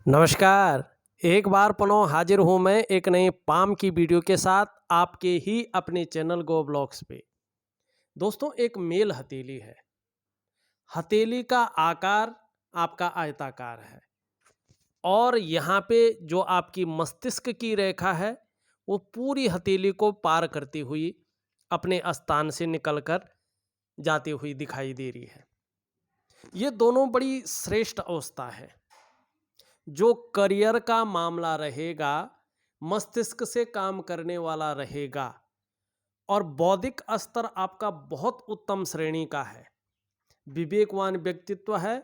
नमस्कार। एक बार पुनः हाजिर हूँ मैं एक नए पाम की वीडियो के साथ आपके ही अपने चैनल गो ब्लॉग्स पे। दोस्तों, एक मेल हथेली है। हथेली का आकार आपका आयताकार है और यहाँ पे जो आपकी मस्तिष्क की रेखा है वो पूरी हथेली को पार करती हुई अपने स्थान से निकलकर जाती हुई दिखाई दे रही है। ये दोनों बड़ी श्रेष्ठ अवस्था है। जो करियर का मामला रहेगा, मस्तिष्क से काम करने वाला रहेगा और बौद्धिक स्तर आपका बहुत उत्तम श्रेणी का है। विवेकवान व्यक्तित्व है।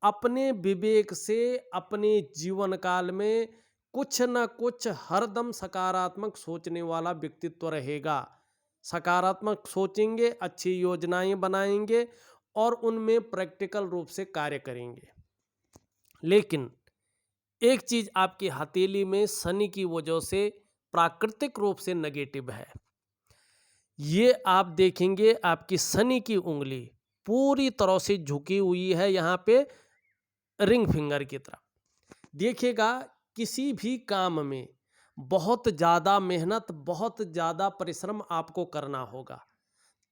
अपने विवेक से अपने जीवन काल में कुछ न कुछ हरदम सकारात्मक सोचने वाला व्यक्तित्व रहेगा। सकारात्मक सोचेंगे, अच्छी योजनाएं बनाएंगे और उनमें प्रैक्टिकल रूप से कार्य करेंगे। लेकिन एक चीज आपकी हथेली में शनि की वजह से प्राकृतिक रूप से नेगेटिव है। ये आप देखेंगे आपकी शनि की उंगली पूरी तरह से झुकी हुई है, यहाँ पे रिंग फिंगर की तरफ। देखिएगा, किसी भी काम में बहुत ज़्यादा मेहनत, बहुत ज़्यादा परिश्रम आपको करना होगा,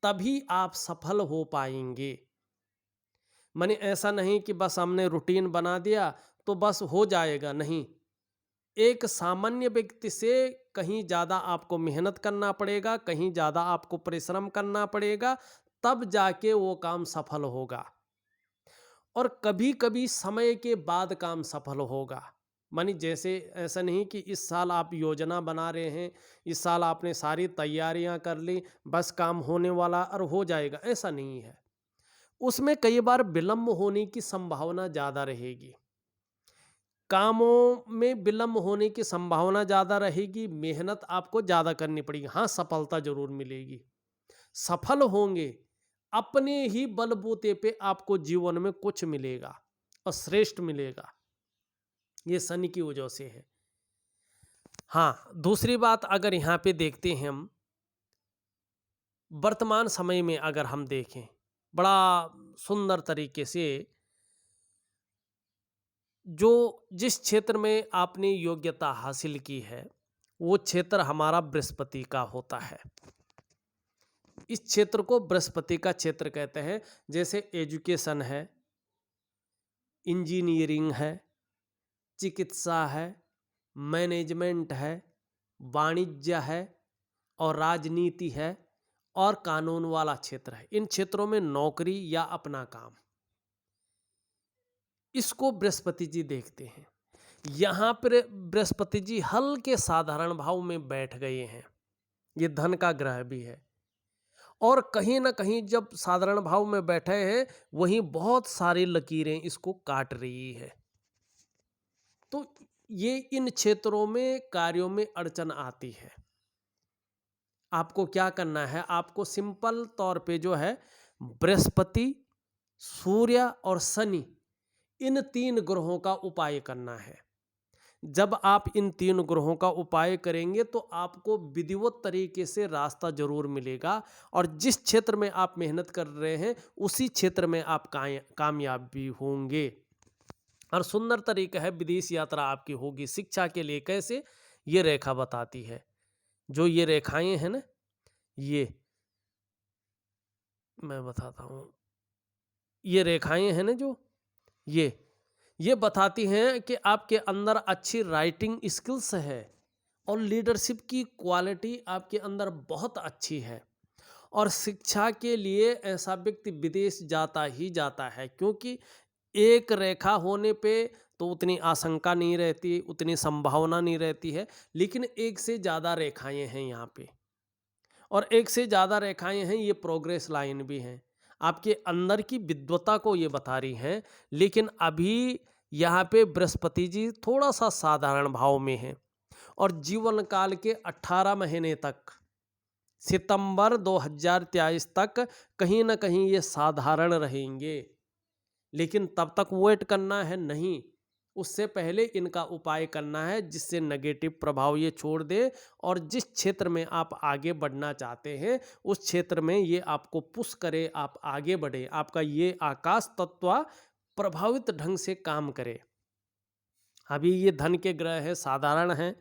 तभी आप सफल हो पाएंगे। माने ऐसा नहीं कि बस हमने रूटीन बना दिया तो बस हो जाएगा, नहीं। एक सामान्य व्यक्ति से कहीं ज़्यादा आपको मेहनत करना पड़ेगा, कहीं ज़्यादा आपको परिश्रम करना पड़ेगा, तब जाके वो काम सफल होगा। और कभी कभी समय के बाद काम सफल होगा। मानी जैसे ऐसा नहीं कि इस साल आप योजना बना रहे हैं, इस साल आपने सारी तैयारियां कर ली, बस काम होने वाला और हो जाएगा, ऐसा नहीं है। उसमें कई बार विलंब होने की संभावना ज़्यादा रहेगी। कामों में विलंब होने की संभावना ज़्यादा रहेगी, मेहनत आपको ज़्यादा करनी पड़ेगी। हाँ, सफलता ज़रूर मिलेगी, सफल होंगे, अपने ही बलबूते पे आपको जीवन में कुछ मिलेगा और श्रेष्ठ मिलेगा। ये शनि की वजह से है। हाँ, दूसरी बात अगर यहाँ पे देखते हैं हम, वर्तमान समय में अगर हम देखें, बड़ा सुंदर तरीके से जो जिस क्षेत्र में आपने योग्यता हासिल की है, वो क्षेत्र हमारा बृहस्पति का होता है। इस क्षेत्र को बृहस्पति का क्षेत्र कहते हैं। जैसे एजुकेशन है, इंजीनियरिंग है, चिकित्सा है, मैनेजमेंट है, वाणिज्य है और राजनीति है और कानून वाला क्षेत्र है। इन क्षेत्रों में नौकरी या अपना काम, इसको बृहस्पति जी देखते हैं। यहाँ पर बृहस्पति जी हल्के साधारण भाव में बैठ गए हैं। ये धन का ग्रह भी है और कहीं ना कहीं जब साधारण भाव में बैठे हैं, वहीं बहुत सारी लकीरें इसको काट रही है। तो ये इन क्षेत्रों में कार्यों में अड़चन आती है। आपको क्या करना है, आपको सिंपल तौर पे जो है बृहस्पति, सूर्य और शनि, इन तीन ग्रहों का उपाय करना है। जब आप इन तीन ग्रहों का उपाय करेंगे तो आपको विधिवत तरीके से रास्ता जरूर मिलेगा और जिस क्षेत्र में आप मेहनत कर रहे हैं उसी क्षेत्र में आप कामयाब भी होंगे। और सुंदर तरीका है, विदेश यात्रा आपकी होगी। शिक्षा के लिए कैसे, ये रेखा बताती है। जो ये रेखाएं हैं ना, ये मैं बताता हूँ, ये रेखाएं हैं ना, जो ये बताती हैं कि आपके अंदर अच्छी राइटिंग स्किल्स है और लीडरशिप की क्वालिटी आपके अंदर बहुत अच्छी है। और शिक्षा के लिए ऐसा व्यक्ति विदेश जाता ही जाता है, क्योंकि एक रेखा होने पे तो उतनी आशंका नहीं रहती, उतनी संभावना नहीं रहती है। लेकिन एक से ज़्यादा रेखाएं हैं यहाँ पे, और एक से ज़्यादा रेखाएं हैं, ये प्रोग्रेस लाइन भी हैं। आपके अंदर की विद्वता को ये बता रही हैं। लेकिन अभी यहाँ पे बृहस्पति जी थोड़ा सा साधारण भाव में हैं और जीवन काल के 18 महीने तक, सितंबर 2023 तक कहीं ना कहीं ये साधारण रहेंगे। लेकिन तब तक वेट करना है नहीं, उससे पहले इनका उपाय करना है जिससे नेगेटिव प्रभाव ये छोड़ दे और जिस क्षेत्र में आप आगे बढ़ना चाहते हैं उस क्षेत्र में ये आपको पुश करे, आप आगे बढ़े, आपका ये आकाश तत्व प्रभावित ढंग से काम करे। अभी ये धन के ग्रह है, साधारण हैं,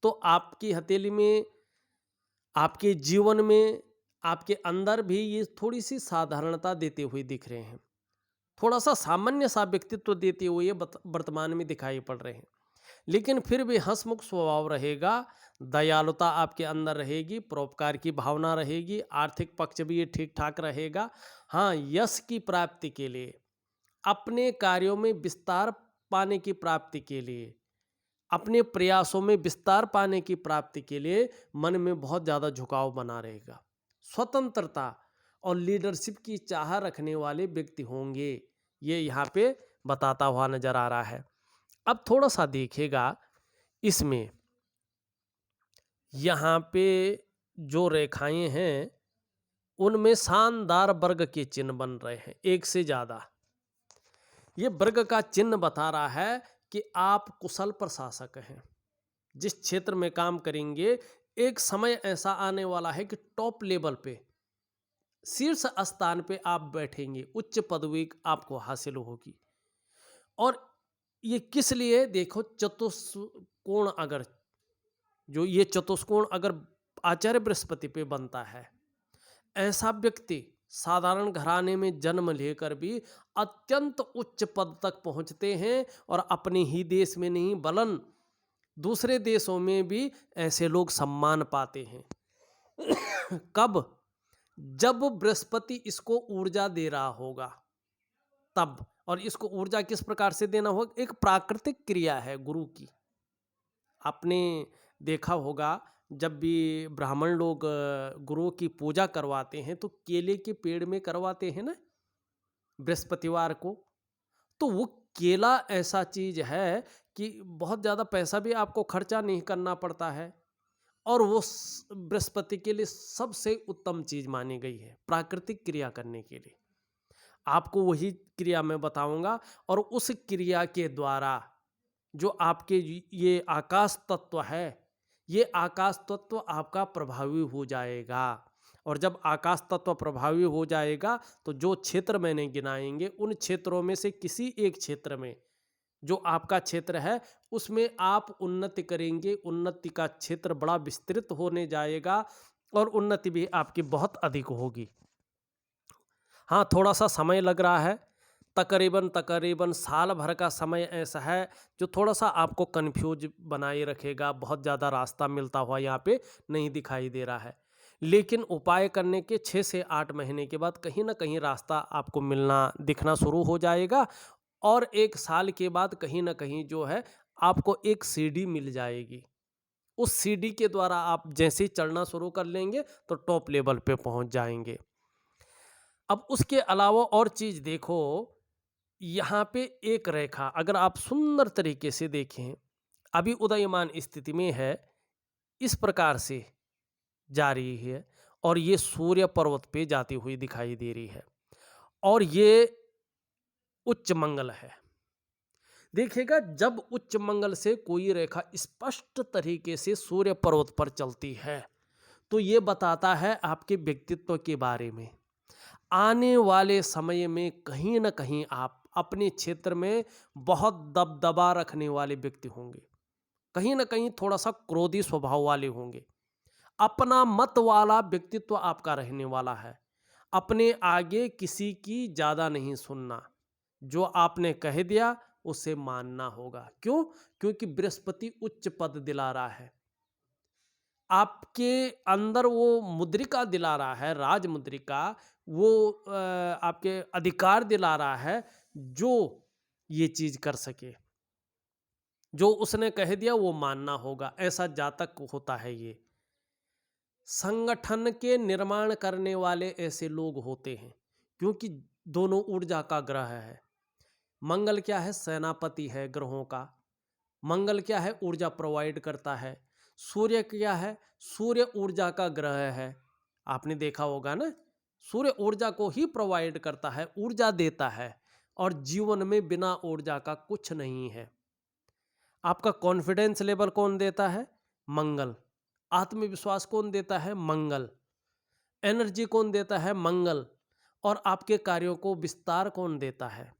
तो आपकी हथेली में, आपके जीवन में, आपके अंदर भी ये थोड़ी सी साधारणता देते हुए दिख रहे हैं। थोड़ा सा सामान्य सा व्यक्तित्व देते हुए ये वर्तमान में दिखाई पड़ रहे हैं। लेकिन फिर भी हंसमुख स्वभाव रहेगा, दयालुता आपके अंदर रहेगी, परोपकार की भावना रहेगी, आर्थिक पक्ष भी ये ठीक ठाक रहेगा। हाँ, यश की प्राप्ति के लिए, अपने कार्यों में विस्तार पाने की प्राप्ति के लिए, अपने प्रयासों में विस्तार पाने की प्राप्ति के लिए मन में बहुत ज़्यादा झुकाव बना रहेगा। स्वतंत्रता और लीडरशिप की चाह रखने वाले व्यक्ति होंगे, ये यहाँ पे बताता हुआ नजर आ रहा है। अब थोड़ा सा देखिएगा इसमें, यहाँ पे जो रेखाएं हैं उनमें शानदार वर्ग के चिन्ह बन रहे हैं, एक से ज़्यादा। ये वर्ग का चिन्ह बता रहा है कि आप कुशल प्रशासक हैं। जिस क्षेत्र में काम करेंगे, एक समय ऐसा आने वाला है कि टॉप लेवल पे, शीर्ष स्थान पे आप बैठेंगे, उच्च पदवी आपको हासिल होगी। और ये किस लिए, देखो चतुष्कोण, अगर जो ये चतुष्कोण अगर आचार्य बृहस्पति पे बनता है, ऐसा व्यक्ति साधारण घराने में जन्म लेकर भी अत्यंत उच्च पद तक पहुंचते हैं, और अपने ही देश में नहीं वरन दूसरे देशों में भी ऐसे लोग सम्मान पाते हैं। कब? जब बृहस्पति इसको ऊर्जा दे रहा होगा तब। और इसको ऊर्जा किस प्रकार से देना होगा? एक प्राकृतिक क्रिया है गुरु की। आपने देखा होगा जब भी ब्राह्मण लोग गुरु की पूजा करवाते हैं तो केले के पेड़ में करवाते हैं ना, बृहस्पतिवार को। तो वो केला ऐसा चीज है कि बहुत ज़्यादा पैसा भी आपको खर्चा नहीं करना पड़ता है, और वो बृहस्पति के लिए सबसे उत्तम चीज मानी गई है प्राकृतिक क्रिया करने के लिए। आपको वही क्रिया मैं बताऊंगा, और उस क्रिया के द्वारा जो आपके ये आकाश तत्व है, ये आकाश तत्व आपका प्रभावी हो जाएगा। और जब आकाश तत्व प्रभावी हो जाएगा तो जो क्षेत्र मैंने गिनाएंगे, उन क्षेत्रों में से किसी एक क्षेत्र में, जो आपका क्षेत्र है, उसमें आप उन्नति करेंगे। उन्नति का क्षेत्र बड़ा विस्तृत होने जाएगा और उन्नति भी आपकी बहुत अधिक होगी। हाँ, थोड़ा सा समय लग रहा है, तकरीबन साल भर का समय ऐसा है जो थोड़ा सा आपको कंफ्यूज बनाए रखेगा। बहुत ज़्यादा रास्ता मिलता हुआ यहाँ पे नहीं दिखाई दे रहा है, लेकिन उपाय करने के 6 से 8 महीने के बाद कहीं ना कहीं रास्ता आपको मिलना दिखना शुरू हो जाएगा। और 1 साल के बाद कहीं ना कहीं जो है आपको एक सीढ़ी मिल जाएगी। उस सीढ़ी के द्वारा आप जैसे ही चढ़ना शुरू कर लेंगे तो टॉप लेवल पे पहुंच जाएंगे। अब उसके अलावा और चीज देखो, यहाँ पे एक रेखा अगर आप सुंदर तरीके से देखें, अभी उदयमान स्थिति में है, इस प्रकार से जा रही है, और ये सूर्य पर्वत पे जाती हुई दिखाई दे रही है, और ये उच्च मंगल है। देखिएगा, जब उच्च मंगल से कोई रेखा स्पष्ट तरीके से सूर्य पर्वत पर चलती है तो ये बताता है आपके व्यक्तित्व के बारे में। आने वाले समय में कहीं ना कहीं आप अपने क्षेत्र में बहुत दबदबा रखने वाले व्यक्ति होंगे, कहीं ना कहीं थोड़ा सा क्रोधी स्वभाव वाले होंगे। अपना मत वाला व्यक्तित्व आपका रहने वाला है। अपने आगे किसी की ज़्यादा नहीं सुनना, जो आपने कह दिया उसे मानना होगा। क्यों? क्योंकि बृहस्पति उच्च पद दिला रहा है, आपके अंदर वो मुद्रिका दिला रहा है, राज मुद्रिका, वो आपके अधिकार दिला रहा है जो ये चीज कर सके। जो उसने कह दिया वो मानना होगा, ऐसा जातक होता है। ये संगठन के निर्माण करने वाले ऐसे लोग होते हैं, क्योंकि दोनों ऊर्जा का ग्रह है। मंगल क्या है? सेनापति है ग्रहों का। मंगल क्या है? ऊर्जा प्रोवाइड करता है। सूर्य क्या है? सूर्य ऊर्जा का ग्रह है। आपने देखा होगा ना, सूर्य ऊर्जा को ही प्रोवाइड करता है, ऊर्जा देता है, और जीवन में बिना ऊर्जा का कुछ नहीं है। आपका कॉन्फिडेंस लेवल कौन देता है? मंगल। आत्मविश्वास कौन देता है? मंगल। एनर्जी कौन देता है? मंगल। और आपके कार्यों को विस्तार कौन देता है?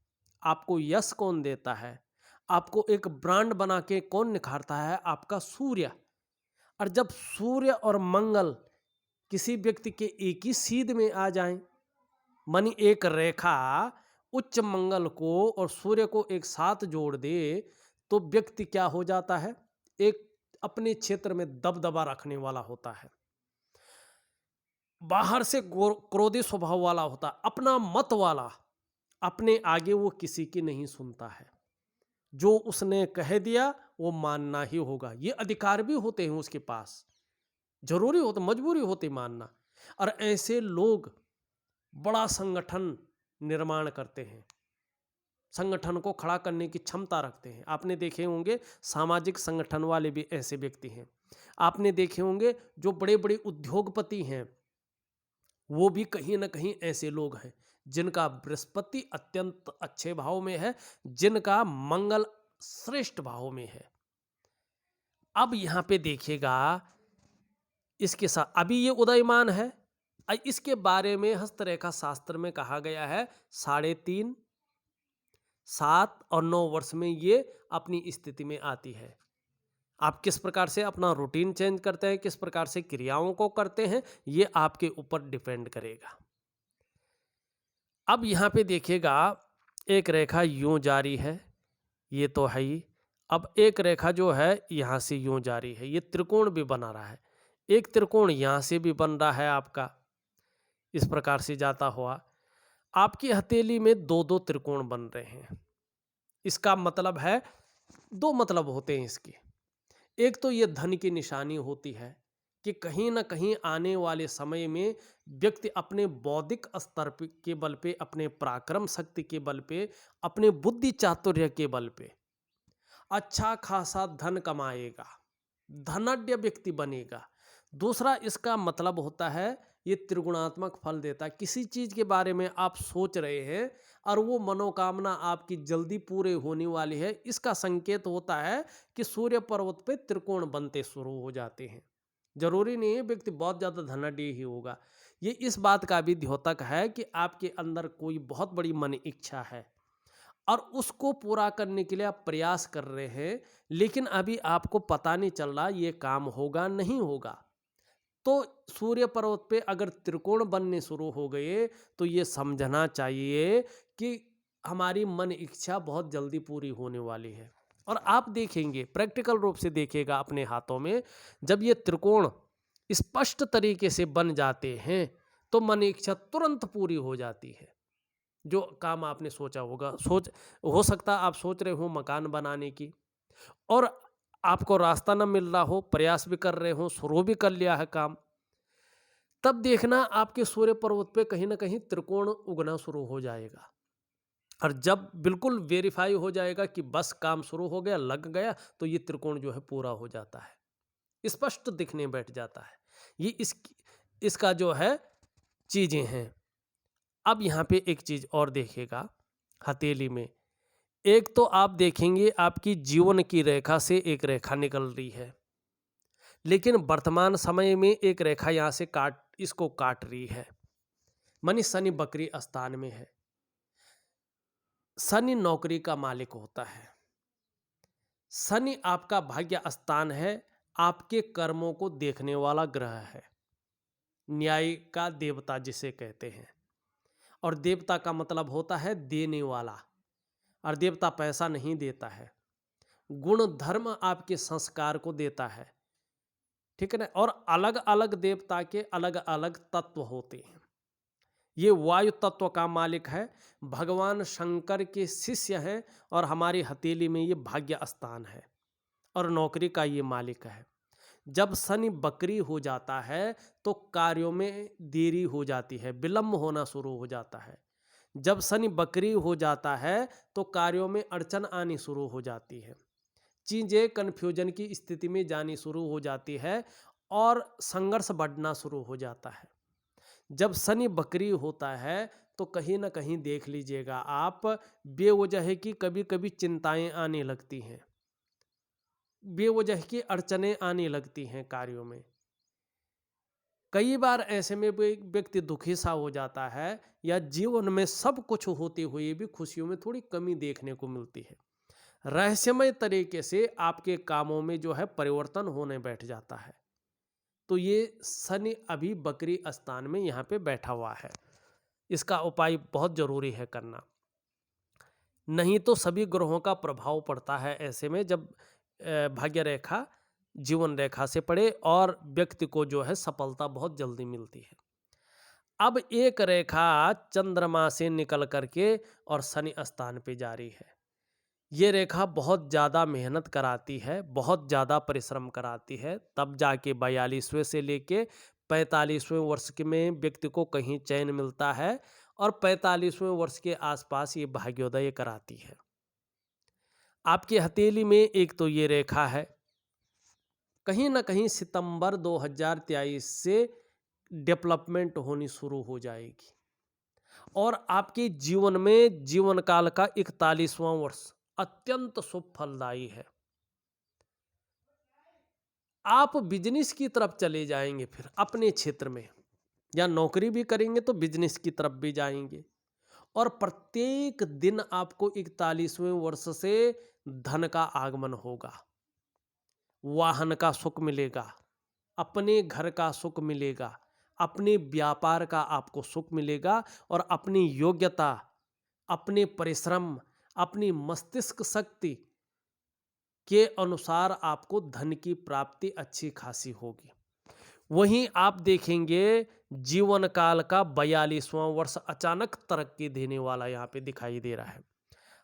आपको यश कौन देता है? आपको एक ब्रांड बना के कौन निखारता है? आपका सूर्य। और जब सूर्य और मंगल किसी व्यक्ति के एक ही सीध में आ जाएं, मानी एक रेखा उच्च मंगल को और सूर्य को एक साथ जोड़ दे, तो व्यक्ति क्या हो जाता है? एक अपने क्षेत्र में दबदबा रखने वाला होता है, बाहर से क्रोधी स्वभाव वाला होता है, अपना मत वाला, अपने आगे वो किसी की नहीं सुनता है, जो उसने कह दिया वो मानना ही होगा। ये अधिकार भी होते हैं उसके पास, जरूरी होता, मजबूरी होती मानना। और ऐसे लोग बड़ा संगठन निर्माण करते हैं, संगठन को खड़ा करने की क्षमता रखते हैं। आपने देखे होंगे सामाजिक संगठन वाले भी ऐसे व्यक्ति हैं। आपने देखे होंगे जो बड़े बड़े उद्योगपति हैं, वो भी कहीं ना कहीं ऐसे लोग हैं जिनका बृहस्पति अत्यंत अच्छे भाव में है, जिनका मंगल श्रेष्ठ भाव में है। अब यहां पे देखिएगा, इसके साथ अभी ये उदयमान है, इसके बारे में हस्तरेखा शास्त्र में कहा गया है 3.5, 7 और 9 वर्ष में ये अपनी स्थिति में आती है। आप किस प्रकार से अपना रूटीन चेंज करते हैं, किस प्रकार से क्रियाओं को करते हैं, ये आपके ऊपर डिपेंड करेगा। अब यहां पे देखिएगा, एक रेखा यूं जारी है, ये तो है ही। अब एक रेखा जो है यहां से यूं जारी है, ये त्रिकोण भी बना रहा है, एक त्रिकोण यहां से भी बन रहा है आपका, इस प्रकार से जाता हुआ आपकी हथेली में 2-2 त्रिकोण बन रहे हैं। इसका मतलब है, 2 मतलब होते हैं इसके। एक तो ये धन की निशानी होती है कि कहीं ना कहीं आने वाले समय में व्यक्ति अपने बौद्धिक स्तर के बल पे, अपने पराक्रम शक्ति के बल पे, अपने बुद्धि चातुर्य के बल पे अच्छा खासा धन कमाएगा, धनाढ्य व्यक्ति बनेगा। दूसरा इसका मतलब होता है, ये त्रिगुणात्मक फल देता है। किसी चीज के बारे में आप सोच रहे हैं और वो मनोकामना आपकी जल्दी पूरे होने वाली है, इसका संकेत होता है कि सूर्य पर्वत पे त्रिकोण बनते शुरू हो जाते हैं। जरूरी नहीं है व्यक्ति बहुत ज्यादा धनाढ्य ही होगा। ये इस बात का भी द्योतक है कि आपके अंदर कोई बहुत बड़ी मन इच्छा है और उसको पूरा करने के लिए आप प्रयास कर रहे हैं, लेकिन अभी आपको पता नहीं चल रहा ये काम होगा नहीं होगा। तो सूर्य पर्वत पे अगर त्रिकोण बनने शुरू हो गए तो ये समझना चाहिए कि हमारी मन इच्छा बहुत जल्दी पूरी होने वाली है। और आप देखेंगे, प्रैक्टिकल रूप से देखिएगा अपने हाथों में, जब ये त्रिकोण स्पष्ट तरीके से बन जाते हैं तो मन इच्छा तुरंत पूरी हो जाती है। जो काम आपने सोचा होगा, हो सकता आप सोच रहे हो मकान बनाने की और आपको रास्ता ना मिल रहा हो, प्रयास भी कर रहे हो, शुरू भी कर लिया है काम, तब देखना आपके सूर्य पर्वत पे कहीं ना कहीं त्रिकोण उगना शुरू हो जाएगा। और जब बिल्कुल वेरीफाई हो जाएगा कि बस काम शुरू हो गया, लग गया, तो ये त्रिकोण जो है पूरा हो जाता है, स्पष्ट दिखने बैठ जाता है। ये इसका जो है चीजें हैं। अब यहां पे एक चीज और देखिएगा, हथेली में एक तो आप देखेंगे आपकी जीवन की रेखा से एक रेखा निकल रही है, लेकिन वर्तमान समय में एक रेखा यहां से इसको काट रही है, मानी शनि बकरी स्थान में है। शनि नौकरी का मालिक होता है, शनि आपका भाग्य स्थान है, आपके कर्मों को देखने वाला ग्रह है, न्याय का देवता जिसे कहते हैं। और देवता का मतलब होता है देने वाला, और देवता पैसा नहीं देता है, गुण धर्म आपके संस्कार को देता है, ठीक है ना। और अलग अलग देवता के अलग अलग तत्व होते हैं। ये वायु तत्व का मालिक है, भगवान शंकर के शिष्य हैं, और हमारी हथेली में ये भाग्य स्थान है और नौकरी का ये मालिक है। जब शनि बकरी हो जाता है तो कार्यों में देरी हो जाती है, विलंब होना शुरू हो जाता है। जब शनि बकरी हो जाता है तो कार्यों में अड़चन आनी शुरू हो जाती है, चीजें कन्फ्यूजन की स्थिति में जानी शुरू हो जाती है और संघर्ष बढ़ना शुरू हो जाता है। जब शनि बकरी होता है तो कहीं ना कहीं देख लीजिएगा आप, बेवजह की कभी कभी चिंताएं आने लगती हैं, बेवजह की अड़चनें आने लगती हैं कार्यों में। कई बार ऐसे में भी व्यक्ति दुखी सा हो जाता है, या जीवन में सब कुछ होते हुए भी खुशियों में थोड़ी कमी देखने को मिलती है। रहस्यमय तरीके से आपके कामों में जो है परिवर्तन होने बैठ जाता है। तो ये शनि अभी बकरी स्थान में यहाँ पे बैठा हुआ है, इसका उपाय बहुत जरूरी है करना। नहीं तो सभी ग्रहों का प्रभाव पड़ता है ऐसे में, जब भाग्य रेखा जीवन रेखा से पड़े और व्यक्ति को जो है सफलता बहुत जल्दी मिलती है। अब एक रेखा चंद्रमा से निकल करके और शनि स्थान पे जा रही है। ये रेखा बहुत ज़्यादा मेहनत कराती है, बहुत ज़्यादा परिश्रम कराती है, तब जाके 42वें से लेके 45वें वर्ष के में व्यक्ति को कहीं चैन मिलता है और 45वें वर्ष के आसपास ये भाग्योदय कराती है। आपकी हथेली में एक तो ये रेखा है, कहीं ना कहीं सितंबर 2023 से डेवलपमेंट होनी शुरू हो जाएगी और आपके जीवन में जीवन काल का 41वां वर्ष अत्यंत शुभ फलदायी है। आप बिजनेस की तरफ चले जाएंगे, फिर अपने क्षेत्र में, या नौकरी भी करेंगे तो बिजनेस की तरफ भी जाएंगे और प्रत्येक दिन आपको 41वें वर्ष से धन का आगमन होगा, वाहन का सुख मिलेगा, अपने घर का सुख मिलेगा, अपने व्यापार का आपको सुख मिलेगा और अपनी योग्यता, अपने परिश्रम, अपनी मस्तिष्क शक्ति के अनुसार आपको धन की प्राप्ति अच्छी खासी होगी। वहीं आप देखेंगे जीवन काल का 42वां वर्ष अचानक तरक्की देने वाला यहाँ पे दिखाई दे रहा है।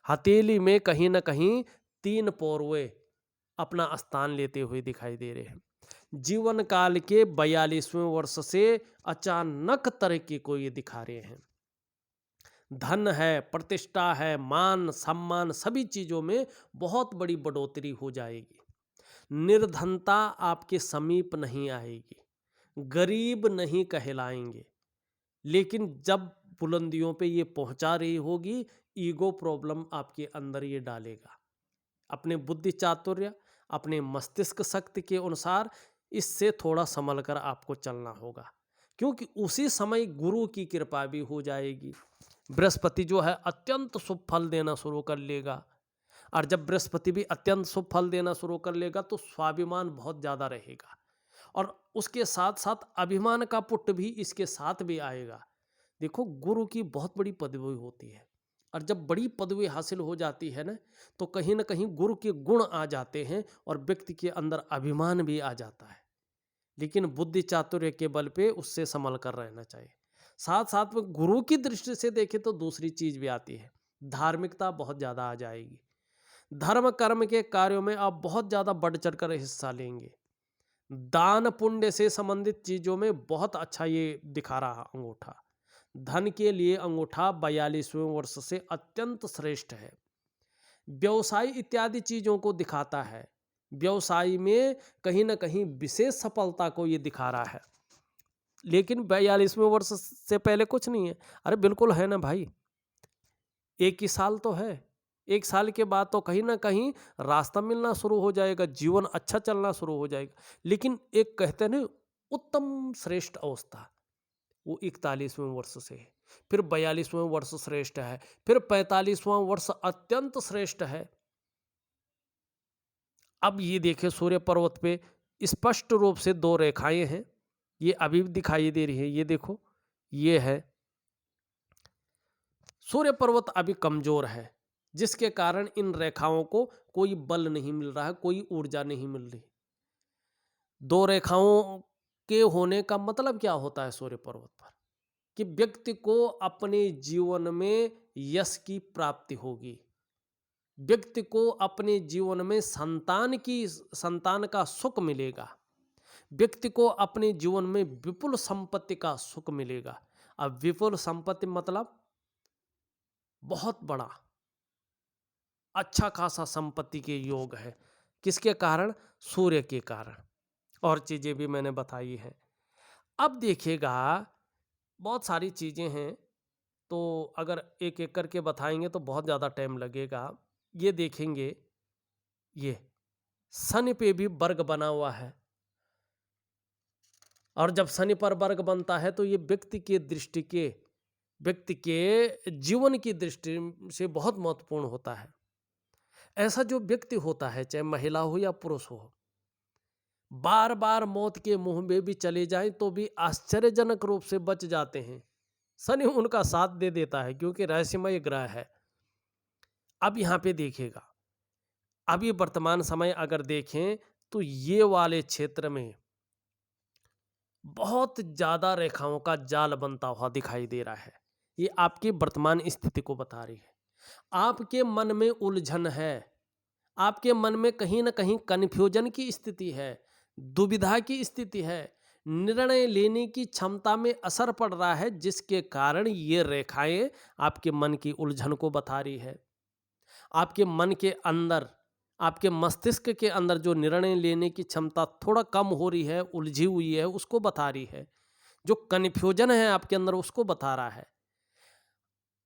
हथेली में कहीं ना कहीं 3 पौरवे अपना स्थान लेते हुए दिखाई दे रहे हैं। जीवन काल के 42वें वर्ष से अचानक तरक्की को ये दिखा रहे हैं। धन है, प्रतिष्ठा है, मान सम्मान, सभी चीज़ों में बहुत बड़ी बढ़ोतरी हो जाएगी। निर्धनता आपके समीप नहीं आएगी, गरीब नहीं कहलाएंगे, लेकिन जब बुलंदियों पे ये पहुंचा रही होगी, ईगो प्रॉब्लम आपके अंदर ये डालेगा। अपने बुद्धि चातुर्य, अपने मस्तिष्क शक्ति के अनुसार इससे थोड़ा संभल कर आपको चलना होगा, क्योंकि उसी समय गुरु की कृपा भी हो जाएगी। बृहस्पति जो है अत्यंत शुभ फल देना शुरू कर लेगा, और जब बृहस्पति भी अत्यंत शुभ फल देना शुरू कर लेगा तो स्वाभिमान बहुत ज़्यादा रहेगा और उसके साथ साथ अभिमान का पुट भी इसके साथ भी आएगा। देखो, गुरु की बहुत बड़ी पदवी होती है और जब बड़ी पदवी हासिल हो जाती है ना कहीं गुरु के गुण आ जाते हैं और व्यक्ति के अंदर अभिमान भी आ जाता है, लेकिन बुद्धि चातुर्य के बल पे उससे संभल कर रहना चाहिए। साथ साथ में गुरु की दृष्टि से देखें तो दूसरी चीज भी आती है, धार्मिकता बहुत ज़्यादा आ जाएगी। धर्म कर्म के कार्यों में आप बहुत ज़्यादा बढ़ चढ़कर हिस्सा लेंगे। दान पुण्य से संबंधित चीज़ों में बहुत अच्छा ये दिखा रहा अंगूठा। धन के लिए अंगूठा 42वें वर्ष से अत्यंत श्रेष्ठ है। व्यवसाय इत्यादि चीज़ों को दिखाता है। व्यवसाय में कहीं ना कहीं विशेष सफलता को ये दिखा रहा है, लेकिन 42वें वर्ष से पहले कुछ नहीं है। अरे बिल्कुल है ना भाई, एक ही साल तो है, 1 साल के बाद तो कहीं ना कहीं रास्ता मिलना शुरू हो जाएगा, जीवन अच्छा चलना शुरू हो जाएगा। लेकिन एक कहते हैं ना उत्तम श्रेष्ठ अवस्था, वो 41वें वर्ष से है, फिर 42वें वर्ष श्रेष्ठ है, फिर 45वां वर्ष अत्यंत श्रेष्ठ है। अब ये देखिए सूर्य पर्वत पे स्पष्ट रूप से 2 रेखाएं हैं, ये अभी भी दिखाई दे रही है। ये देखो, ये है सूर्य पर्वत अभी कमजोर है, जिसके कारण इन रेखाओं को कोई बल नहीं मिल रहा है, कोई ऊर्जा नहीं मिल रही। 2 रेखाओं के होने का मतलब क्या होता है सूर्य पर्वत पर, कि व्यक्ति को अपने जीवन में यश की प्राप्ति होगी, व्यक्ति को अपने जीवन में संतान का सुख मिलेगा, व्यक्ति को अपने जीवन में विपुल संपत्ति का सुख मिलेगा। अब विपुल संपत्ति मतलब बहुत बड़ा अच्छा खासा संपत्ति के योग है। किसके कारण? सूर्य के कारण। और चीजें भी मैंने बताई हैं। अब देखिएगा, बहुत सारी चीजें हैं, तो अगर एक एक करके बताएंगे तो बहुत ज़्यादा टाइम लगेगा। ये देखेंगे, ये शनि पे भी वर्ग बना हुआ है, और जब शनि पर वर्ग बनता है तो ये व्यक्ति के जीवन की दृष्टि से बहुत महत्वपूर्ण होता है। ऐसा जो व्यक्ति होता है, चाहे महिला हो या पुरुष हो, बार बार मौत के मुंह में भी चले जाएं तो भी आश्चर्यजनक रूप से बच जाते हैं। शनि उनका साथ दे देता है क्योंकि रहस्यमय ग्रह है। अब यहाँ पे देखिएगा, अभी वर्तमान समय अगर देखें तो ये वाले क्षेत्र में बहुत ज्यादा रेखाओं का जाल बनता हुआ दिखाई दे रहा है। ये आपकी वर्तमान स्थिति को बता रही है। आपके मन में उलझन है, आपके मन में कहीं ना कहीं कन्फ्यूजन की स्थिति है, दुविधा की स्थिति है, निर्णय लेने की क्षमता में असर पड़ रहा है, जिसके कारण ये रेखाएं आपके मन की उलझन को बता रही है। आपके मन के अंदर, आपके मस्तिष्क के अंदर जो निर्णय लेने की क्षमता थोड़ा कम हो रही है, उलझी हुई है, उसको बता रही है। जो कन्फ्यूजन है आपके अंदर उसको बता रहा है।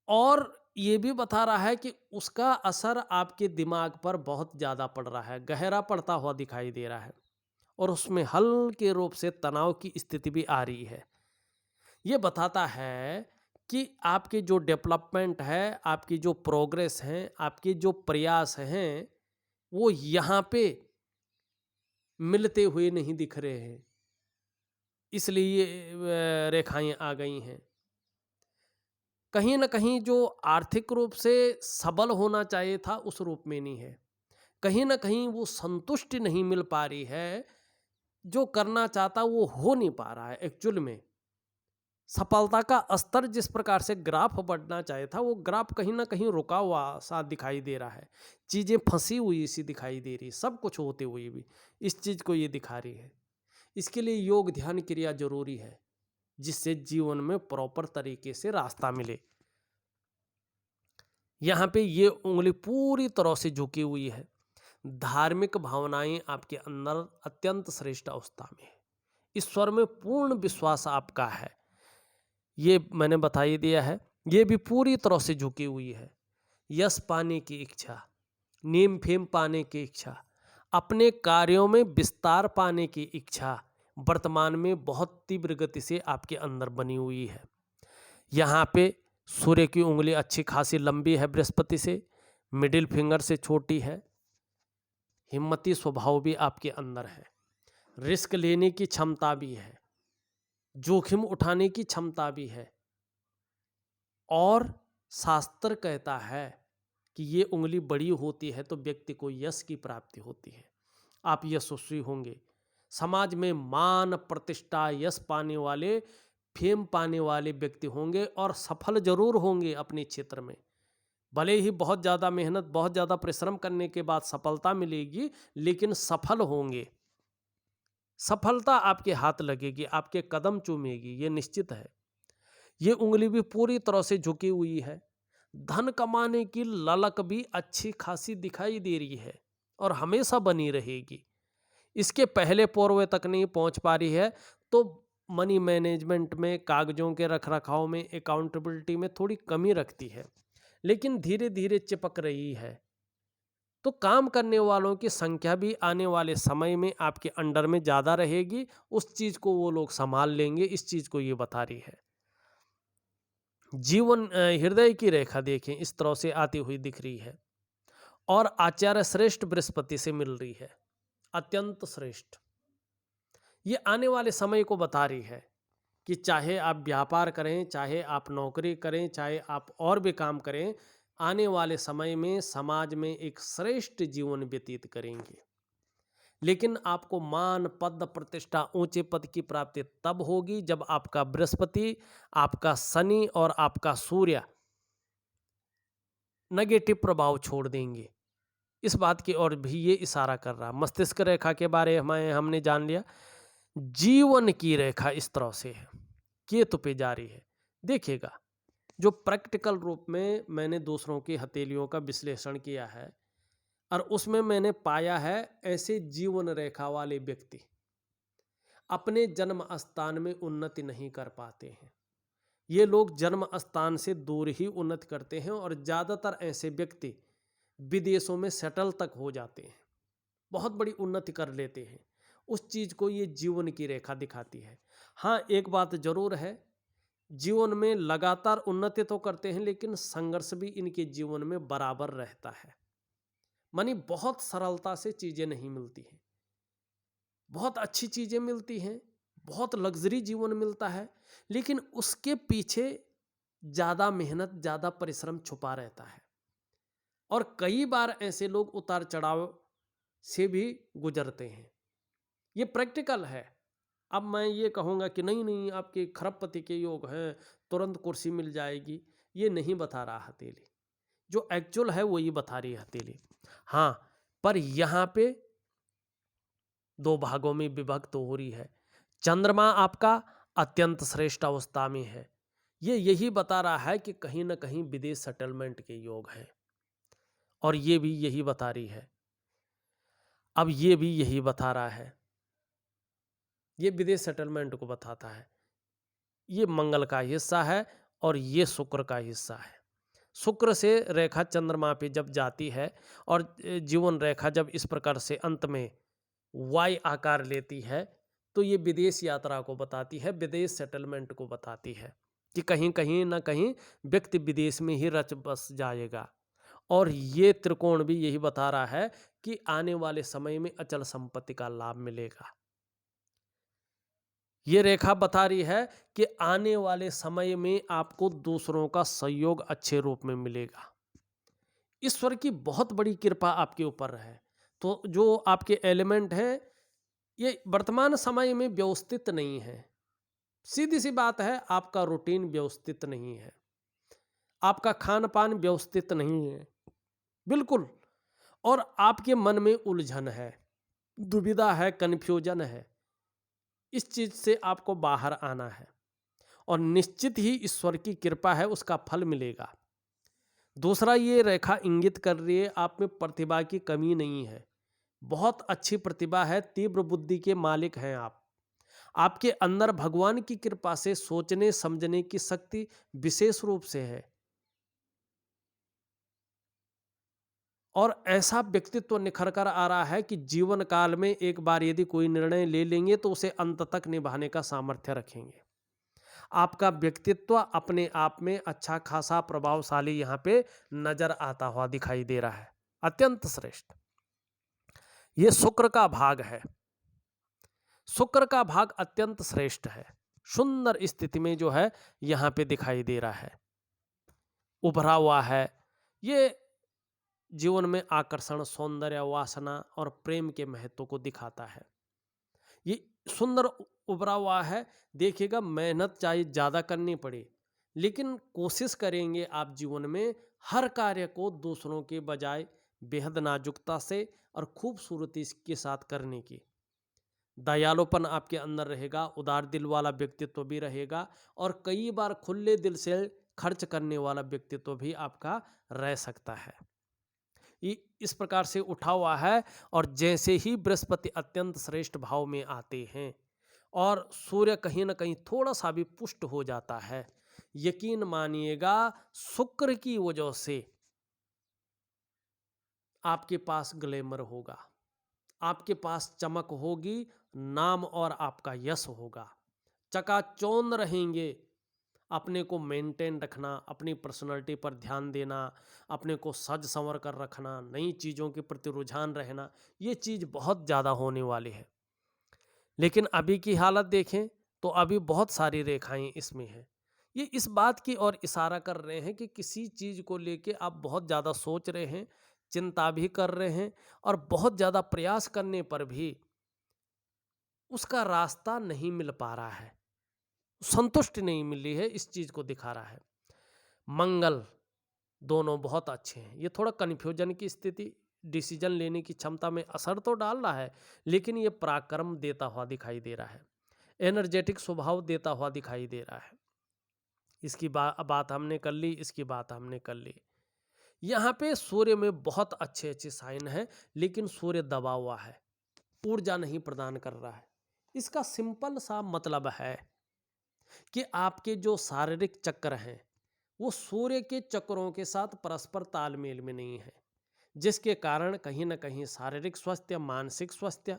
और ये भी बता रहा है कि उसका असर आपके दिमाग पर बहुत ज़्यादा पड़ रहा है, गहरा पड़ता हुआ दिखाई दे रहा है और उसमें हल्के रूप से तनाव की स्थिति भी आ रही है। ये बताता है कि आपके जो डेवलपमेंट है, आपकी जो प्रोग्रेस है, आपके जो प्रयास हैं, वो यहाँ पे मिलते हुए नहीं दिख रहे हैं, इसलिए ये रेखाएं आ गई हैं। कहीं ना कहीं जो आर्थिक रूप से सबल होना चाहिए था उस रूप में नहीं है। कहीं ना कहीं वो संतुष्टि नहीं मिल पा रही है, जो करना चाहता वो हो नहीं पा रहा है। एक्चुअल में सफलता का स्तर जिस प्रकार से ग्राफ बढ़ना चाहिए था, वो ग्राफ कहीं ना कहीं रुका हुआ सा दिखाई दे रहा है। चीज़ें फंसी हुई सी दिखाई दे रही, सब कुछ होते हुए भी इस चीज़ को ये दिखा रही है। इसके लिए योग ध्यान क्रिया जरूरी है, जिससे जीवन में प्रॉपर तरीके से रास्ता मिले। यहाँ पे ये उंगली पूरी तरह से झुकी हुई है। धार्मिक भावनाएं आपके अंदर अत्यंत श्रेष्ठ अवस्था में है। ईश्वर में पूर्ण विश्वास आपका है, ये मैंने बता ही दिया है। ये भी पूरी तरह से झुकी हुई है। यश पाने की इच्छा, नेम फेम पाने की इच्छा, अपने कार्यों में विस्तार पाने की इच्छा वर्तमान में बहुत तीव्र गति से आपके अंदर बनी हुई है। यहाँ पे सूर्य की उंगली अच्छी खासी लंबी है बृहस्पति से, मिडिल फिंगर से छोटी है। हिम्मती स्वभाव भी आपके अंदर है, रिस्क लेने की क्षमता भी है, जोखिम उठाने की क्षमता भी है। और शास्त्र कहता है कि ये उंगली बड़ी होती है तो व्यक्ति को यश की प्राप्ति होती है। आप यशस्वी होंगे, समाज में मान प्रतिष्ठा यश पाने वाले, फेम पाने वाले व्यक्ति होंगे और सफल जरूर होंगे अपने क्षेत्र में। भले ही बहुत ज़्यादा मेहनत, बहुत ज़्यादा परिश्रम करने के बाद सफलता मिलेगी, लेकिन सफल होंगे। सफलता आपके हाथ लगेगी, आपके कदम चूमेगी, ये निश्चित है। ये उंगली भी पूरी तरह से झुकी हुई है। धन कमाने की ललक भी अच्छी खासी दिखाई दे रही है और हमेशा बनी रहेगी। इसके पहले पूर्व तक नहीं पहुंच पा रही है तो मनी मैनेजमेंट में, कागजों के रखरखाव में, अकाउंटेबिलिटी में थोड़ी कमी रखती है, लेकिन धीरे धीरे चिपक रही है। तो काम करने वालों की संख्या भी आने वाले समय में आपके अंडर में ज़्यादा रहेगी। उस चीज़ को वो लोग संभाल लेंगे, इस चीज़ को ये बता रही है। जीवन हृदय की रेखा देखें, इस तरह से आती हुई दिख रही है और आचार्य श्रेष्ठ बृहस्पति से मिल रही है, अत्यंत श्रेष्ठ। ये आने वाले समय को बता रही है कि चाहे आप व्यापार करें, चाहे आप नौकरी करें, चाहे आप और भी काम करें, आने वाले समय में समाज में एक श्रेष्ठ जीवन व्यतीत करेंगे। लेकिन आपको मान, पद, प्रतिष्ठा, ऊंचे पद की प्राप्ति तब होगी जब आपका बृहस्पति, आपका शनि और आपका सूर्य नेगेटिव प्रभाव छोड़ देंगे। इस बात की ओर भी ये इशारा कर रहा। मस्तिष्क रेखा के बारे में हमने जान लिया। जीवन की रेखा इस तरह से है, केतु पे जारी है। देखिएगा, जो प्रैक्टिकल रूप में मैंने दूसरों की हथेलियों का विश्लेषण किया है और उसमें मैंने पाया है ऐसे जीवन रेखा वाले व्यक्ति अपने जन्म स्थान में उन्नति नहीं कर पाते हैं। ये लोग जन्म स्थान से दूर ही उन्नति करते हैं और ज़्यादातर ऐसे व्यक्ति विदेशों में सेटल तक हो जाते हैं, बहुत बड़ी उन्नति कर लेते हैं। उस चीज़ को ये जीवन की रेखा दिखाती है। हाँ, एक बात जरूर है, जीवन में लगातार उन्नति तो करते हैं लेकिन संघर्ष भी इनके जीवन में बराबर रहता है। मानी बहुत सरलता से चीजें नहीं मिलती हैं, बहुत अच्छी चीजें मिलती हैं, बहुत लग्जरी जीवन मिलता है, लेकिन उसके पीछे ज्यादा मेहनत, ज्यादा परिश्रम छुपा रहता है। और कई बार ऐसे लोग उतार चढ़ाव से भी गुजरते हैं। ये प्रैक्टिकल है। अब मैं ये कहूँगा कि नहीं नहीं आपके खरबपति के योग हैं, तुरंत कुर्सी मिल जाएगी, ये नहीं बता रहा हथेली। जो एक्चुअल है वो ये बता रही है हथेली। हाँ, पर यहाँ पे दो भागों में विभक्त हो रही है। चंद्रमा आपका अत्यंत श्रेष्ठ अवस्था में है, ये यही बता रहा है कि कहीं ना कहीं विदेश सेटलमेंट के योग हैं, और ये भी यही बता रही है। अब ये भी यही बता रहा है, ये विदेश सेटलमेंट को बताता है। ये मंगल का हिस्सा है और ये शुक्र का हिस्सा है। शुक्र से रेखा चंद्रमा पे जब जाती है और जीवन रेखा जब इस प्रकार से अंत में वाई आकार लेती है, तो ये विदेश यात्रा को बताती है, विदेश सेटलमेंट को बताती है कि कहीं कहीं ना कहीं व्यक्ति विदेश में ही रच बस जाएगा। और ये त्रिकोण भी यही बता रहा है कि आने वाले समय में अचल संपत्ति का लाभ मिलेगा। ये रेखा बता रही है कि आने वाले समय में आपको दूसरों का सहयोग अच्छे रूप में मिलेगा। ईश्वर की बहुत बड़ी कृपा आपके ऊपर है। तो जो आपके एलिमेंट हैं ये वर्तमान समय में व्यवस्थित नहीं है। सीधी सी बात है, आपका रूटीन व्यवस्थित नहीं है, आपका खान पान व्यवस्थित नहीं है, बिल्कुल। और आपके मन में उलझन है, दुविधा है, कन्फ्यूजन है। इस चीज से आपको बाहर आना है और निश्चित ही ईश्वर की कृपा है, उसका फल मिलेगा। दूसरा, ये रेखा इंगित कर रही है आप में प्रतिभा की कमी नहीं है, बहुत अच्छी प्रतिभा है, तीव्र बुद्धि के मालिक हैं आप। आपके अंदर भगवान की कृपा से सोचने समझने की शक्ति विशेष रूप से है, और ऐसा व्यक्तित्व निखर कर आ रहा है कि जीवन काल में एक बार यदि कोई निर्णय ले लेंगे तो उसे अंत तक निभाने का सामर्थ्य रखेंगे। आपका व्यक्तित्व अपने आप में अच्छा खासा प्रभावशाली यहां पे नजर आता हुआ दिखाई दे रहा है, अत्यंत श्रेष्ठ। ये शुक्र का भाग है, शुक्र का भाग अत्यंत श्रेष्ठ है, सुंदर स्थिति में जो है यहां पे दिखाई दे रहा है, उभरा हुआ है। ये जीवन में आकर्षण, सौंदर्य, वासना और प्रेम के महत्व को दिखाता है। ये सुंदर उभरा हुआ है। देखिएगा, मेहनत चाहे ज़्यादा करनी पड़े, लेकिन कोशिश करेंगे आप जीवन में हर कार्य को दूसरों के बजाय बेहद नाजुकता से और खूबसूरती के साथ करने की। दयालुपन आपके अंदर रहेगा, उदार दिल वाला व्यक्तित्व भी रहेगा, और कई बार खुले दिल से खर्च करने वाला व्यक्तित्व भी आपका रह सकता है। इस प्रकार से उठा हुआ है। और जैसे ही बृहस्पति अत्यंत श्रेष्ठ भाव में आते हैं और सूर्य कहीं ना कहीं थोड़ा सा भी पुष्ट हो जाता है, यकीन मानिएगा शुक्र की वजह से आपके पास ग्लैमर होगा, आपके पास चमक होगी, नाम और आपका यश होगा, चकाचौंध रहेंगे। अपने को मेंटेन रखना, अपनी पर्सनालिटी पर ध्यान देना, अपने को सज संवर कर रखना, नई चीज़ों के प्रति रुझान रहना, ये चीज़ बहुत ज़्यादा होने वाली है। लेकिन अभी की हालत देखें तो अभी बहुत सारी रेखाएं इसमें हैं। ये इस बात की ओर इशारा कर रहे हैं कि किसी चीज़ को लेके आप बहुत ज़्यादा सोच रहे हैं, चिंता भी कर रहे हैं, और बहुत ज़्यादा प्रयास करने पर भी उसका रास्ता नहीं मिल पा रहा है, संतुष्टि नहीं मिली है, इस चीज को दिखा रहा है। मंगल दोनों बहुत अच्छे हैं। ये थोड़ा कन्फ्यूजन की स्थिति, डिसीजन लेने की क्षमता में असर तो डाल रहा है, लेकिन ये पराक्रम देता हुआ दिखाई दे रहा है, एनर्जेटिक स्वभाव देता हुआ दिखाई दे रहा है। इसकी बात हमने कर ली, इसकी बात हमने कर ली। यहाँ पे सूर्य में बहुत अच्छे अच्छे साइन हैं, लेकिन सूर्य दबा हुआ है, ऊर्जा नहीं प्रदान कर रहा है। इसका सिंपल सा मतलब है कि आपके जो शारीरिक चक्र हैं वो सूर्य के चक्रों के साथ परस्पर तालमेल में नहीं है, जिसके कारण कहीं ना कहीं शारीरिक स्वास्थ्य, मानसिक स्वास्थ्य,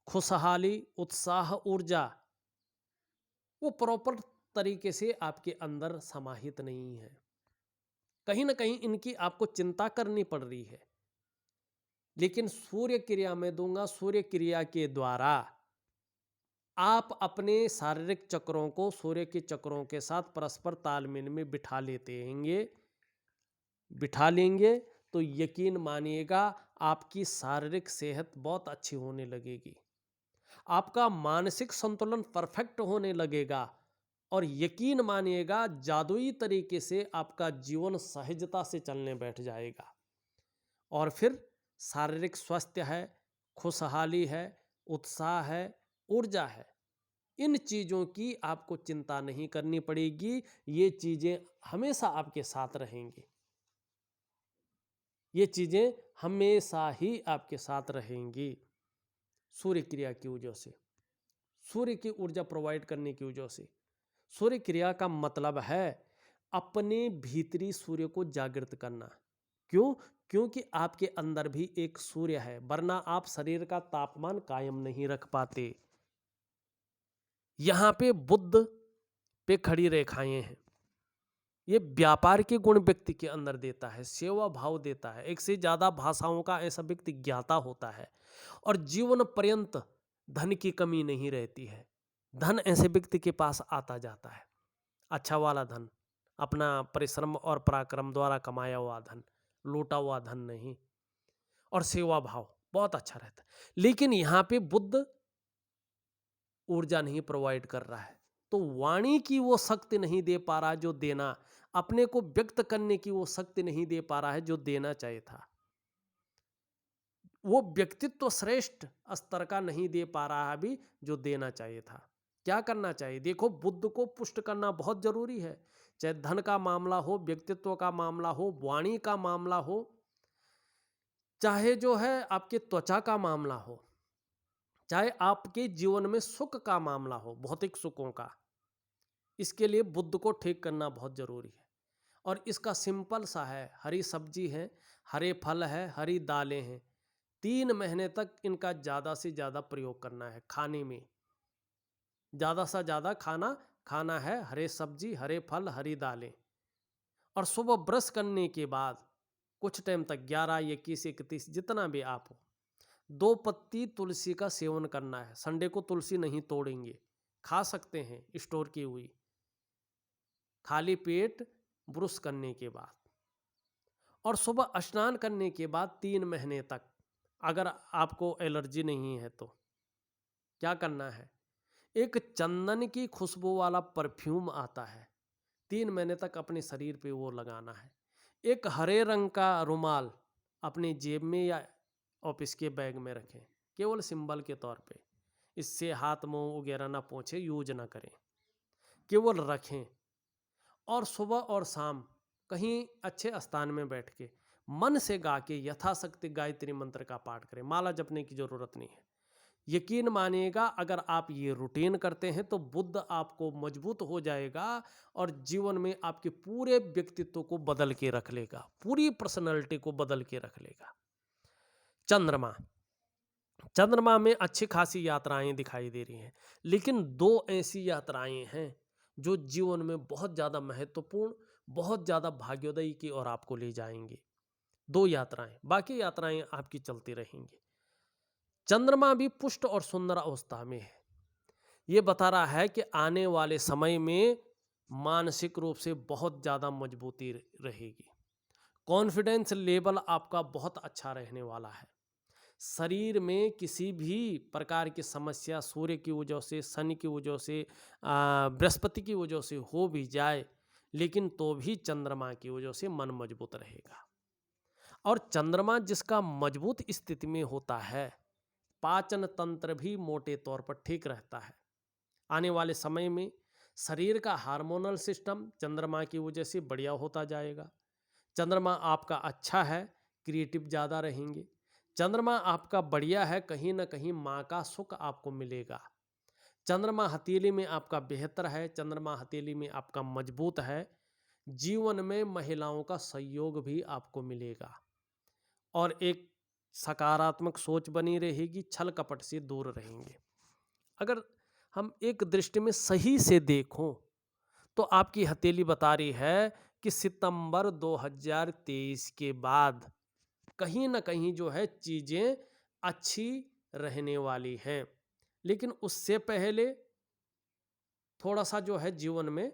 खुशहाली, उत्साह, ऊर्जा वो प्रॉपर तरीके से आपके अंदर समाहित नहीं है। कहीं ना कहीं इनकी आपको चिंता करनी पड़ रही है। लेकिन सूर्य क्रिया में दूंगा, सूर्य क्रिया के द्वारा आप अपने शारीरिक चक्रों को सूर्य के चक्रों के साथ परस्पर तालमेल में बिठा लेंगे तो यकीन मानिएगा आपकी शारीरिक सेहत बहुत अच्छी होने लगेगी, आपका मानसिक संतुलन परफेक्ट होने लगेगा और यकीन मानिएगा जादुई तरीके से आपका जीवन सहजता से चलने बैठ जाएगा और फिर शारीरिक स्वास्थ्य है, खुशहाली है, उत्साह है, ऊर्जा है, इन चीज़ों की आपको चिंता नहीं करनी पड़ेगी। ये चीज़ें हमेशा आपके साथ रहेंगी, ये चीज़ें हमेशा ही आपके साथ रहेंगी सूर्य क्रिया की वजह से, सूर्य की ऊर्जा प्रोवाइड करने की वजह से। सूर्य क्रिया का मतलब है अपने भीतरी सूर्य को जागृत करना। क्यों? क्योंकि आपके अंदर भी एक सूर्य है, वरना आप शरीर का तापमान कायम नहीं रख पाते। यहां पे बुद्ध पे खड़ी रेखाएं हैं। ये व्यापार के गुण व्यक्ति के अंदर देता है, सेवा भाव देता है, एक से ज्यादा भाषाओं का ऐसा व्यक्ति ज्ञाता होता है और जीवन पर्यंत धन की कमी नहीं रहती है। धन ऐसे व्यक्ति के पास आता जाता है, अच्छा वाला धन, अपना परिश्रम और पराक्रम द्वारा कमाया हुआ धन, लूटा हुआ धन नहीं, और सेवा भाव बहुत अच्छा रहता है। लेकिन यहाँ पे बुद्ध ऊर्जा नहीं प्रोवाइड कर रहा है, तो वाणी की वो शक्ति नहीं दे पा रहा जो देना, अपने को व्यक्त करने की वो शक्ति नहीं दे पा रहा है जो देना चाहिए था, वो व्यक्तित्व श्रेष्ठ स्तर का नहीं दे पा रहा अभी जो देना चाहिए था। क्या करना चाहिए? देखो, बुद्ध को पुष्ट करना बहुत जरूरी है, चाहे धन का मामला हो, व्यक्तित्व का मामला हो, वाणी का मामला हो, चाहे जो है आपके त्वचा का मामला हो, चाहे आपके जीवन में सुख का मामला हो, भौतिक सुखों का, इसके लिए बुद्ध को ठीक करना बहुत जरूरी है। और इसका सिंपल सा है, हरी सब्जी है, हरे फल है, हरी दालें हैं, 3 महीने तक इनका ज़्यादा से ज़्यादा प्रयोग करना है खाने में, ज़्यादा से ज़्यादा खाना है, हरे सब्जी, हरे फल, हरी दालें। और सुबह ब्रश करने के बाद कुछ टाइम तक 11, 21, 31 जितना भी आप हो, 2 पत्ती तुलसी का सेवन करना है। संडे को तुलसी नहीं तोड़ेंगे, खा सकते हैं स्टोर की हुई, खाली पेट ब्रश करने के बाद। और सुबह स्नान करने के बाद 3 महीने तक, अगर आपको एलर्जी नहीं है तो क्या करना है, एक चंदन की खुशबू वाला परफ्यूम आता है, 3 महीने तक अपने शरीर पे वो लगाना है। एक हरे रंग का रुमाल अपनी जेब में या ऑफिस के बैग में रखें, केवल सिंबल के तौर पे, इससे हाथ मुंह वगैरह ना पोंछे, यूज ना करें, केवल रखें। और सुबह और शाम कहीं अच्छे स्थान में बैठ के मन से गा के यथाशक्ति गायत्री मंत्र का पाठ करें, माला जपने की जरूरत नहीं है। यकीन मानिएगा, अगर आप ये रूटीन करते हैं तो बुद्ध आपको मजबूत हो जाएगा और जीवन में आपके पूरे व्यक्तित्व को बदल के रख लेगा, पूरी पर्सनैलिटी को बदल के रख लेगा। चंद्रमा में अच्छी खासी यात्राएं दिखाई दे रही हैं, लेकिन 2 ऐसी यात्राएं हैं जो जीवन में बहुत ज़्यादा महत्वपूर्ण, बहुत ज़्यादा भाग्योदयी की ओर आपको ले जाएंगे। 2 यात्राएं, बाकी यात्राएं आपकी चलती रहेंगी। चंद्रमा भी पुष्ट और सुंदर अवस्था में है, ये बता रहा है कि आने वाले समय में मानसिक रूप से बहुत ज़्यादा मजबूती रहेगी, कॉन्फिडेंस लेवल आपका बहुत अच्छा रहने वाला है। शरीर में किसी भी प्रकार की समस्या सूर्य की वजह से, शनि की वजह से, बृहस्पति की वजह से हो भी जाए, लेकिन तो भी चंद्रमा की वजह से मन मजबूत रहेगा। और चंद्रमा जिसका मजबूत स्थिति में होता है, पाचन तंत्र भी मोटे तौर पर ठीक रहता है। आने वाले समय में शरीर का हार्मोनल सिस्टम चंद्रमा की वजह से बढ़िया होता जाएगा। चंद्रमा आपका अच्छा है, क्रिएटिव ज़्यादा रहेंगे। चंद्रमा आपका बढ़िया है, कहीं ना कहीं माँ का सुख आपको मिलेगा। चंद्रमा हथेली में आपका बेहतर है, चंद्रमा हथेली में आपका मजबूत है, जीवन में महिलाओं का सहयोग भी आपको मिलेगा और एक सकारात्मक सोच बनी रहेगी, छल कपट से दूर रहेंगे। अगर हम एक दृष्टि में सही से देखों तो आपकी हथेली बता रही है कि सितंबर 2023 के बाद कहीं ना कहीं जो है चीज़ें अच्छी रहने वाली हैं। लेकिन उससे पहले थोड़ा सा जो है जीवन में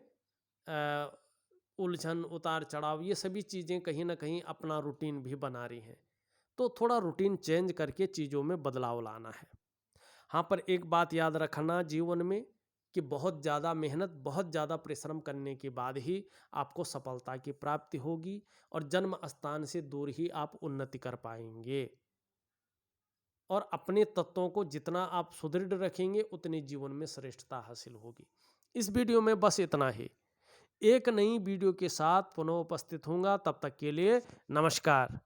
उलझन, उतार चढ़ाव, ये सभी चीज़ें कहीं ना कहीं अपना रूटीन भी बना रही हैं। तो थोड़ा रूटीन चेंज करके चीज़ों में बदलाव लाना है। हाँ, पर एक बात याद रखना जीवन में कि बहुत ज़्यादा मेहनत, बहुत ज़्यादा परिश्रम करने के बाद ही आपको सफलता की प्राप्ति होगी और जन्म स्थान से दूर ही आप उन्नति कर पाएंगे। और अपने तत्वों को जितना आप सुदृढ़ रखेंगे उतनी जीवन में श्रेष्ठता हासिल होगी। इस वीडियो में बस इतना ही। एक नई वीडियो के साथ पुनः उपस्थित होऊंगा, तब तक के लिए नमस्कार।